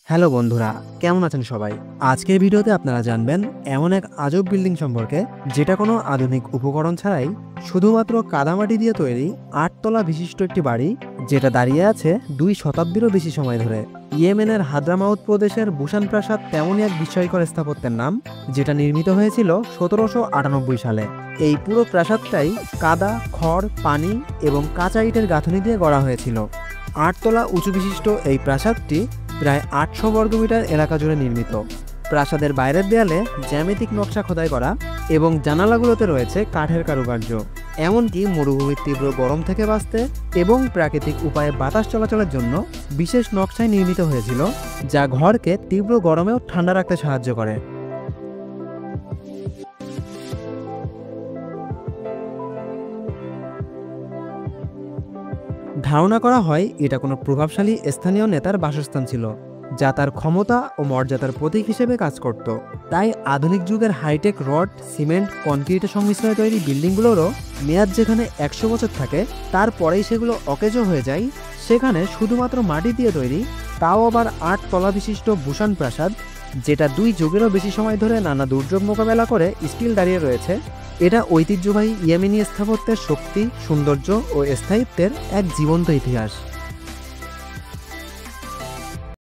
Hello বন্ধুরা, কেমন আছেন সবাই? আজকের ভিডিওতে আপনারা জানবেন এমন এক আজব বিল্ডিং সম্পর্কে যেটা কোনো আধুনিক উপকরণ ছাড়াই শুধুমাত্র কাদামাটি দিয়ে তৈরি ৮ তলা বিশিষ্ট একটি বাড়ি, যেটা দাঁড়িয়ে আছে ২ শতাব্দীরও বেশি সময় ধরে। ইয়েমেনের হাদ্রামাউত প্রদেশের বুসান প্রাসাদ তেমনই এক বিস্ময়কর স্থাপত্যের নাম, যেটা নির্মিত হয়েছিল ১৭৯৮ সালে। এই পুরো প্রাসাদটাই কাদা, খড়, পানি এবং কাঁচা ইটের গাঁথুনি দিয়ে গড়া হয়েছিল। ৮ তলা উঁচু বিশিষ্ট এই প্রাসাদটি প্রায় ৮০০ বর্গমিটার এলাকা জুড়ে নির্মিত। প্রাসাদের বাইরের দেয়ালে জ্যামিতিক নকশা খোদাই করা এবং জানালাগুলোতে রয়েছে কাঠের কারুকার্য। এমনকি মরুভূমির তীব্র গরম থেকে বাঁচতে এবং প্রাকৃতিক উপায়ে বাতাস চলাচলের জন্য বিশেষ নকশায় নির্মিত হয়েছিল, যা ঘরকে তীব্র গরমেও ঠান্ডা রাখতে সাহায্য করে। ধারণা করা হয় এটা কোনো প্রভাবশালী স্থানীয় নেতার বাসস্থান ছিল, যা তার ক্ষমতা ও মর্যাদার প্রতীক হিসেবে কাজ করত। তাই আধুনিক যুগের হাইটেক রড, সিমেন্ট, কনক্রিটের সংমিশ্রণে তৈরি বিল্ডিংগুলোরও মেয়াদ যেখানে ১০০ বছর থাকে, তারপরেই সেগুলো অকেজো হয়ে যায়, সেখানে শুধুমাত্র মাটি দিয়ে তৈরি, তাও আবার ৮ তলা বিশিষ্ট বুসান প্রাসাদ, যেটা ২ যুগেরও বেশি সময় ধরে নানা দুর্যোগ মোকাবেলা করে স্টিল দাঁড়িয়ে রয়েছে, এটা ঐতিহ্যবাহী ইয়েমেনি স্থাপত্যের শক্তি, সৌন্দর্য ও স্থায়িত্বের এক জীবন্ত ইতিহাস।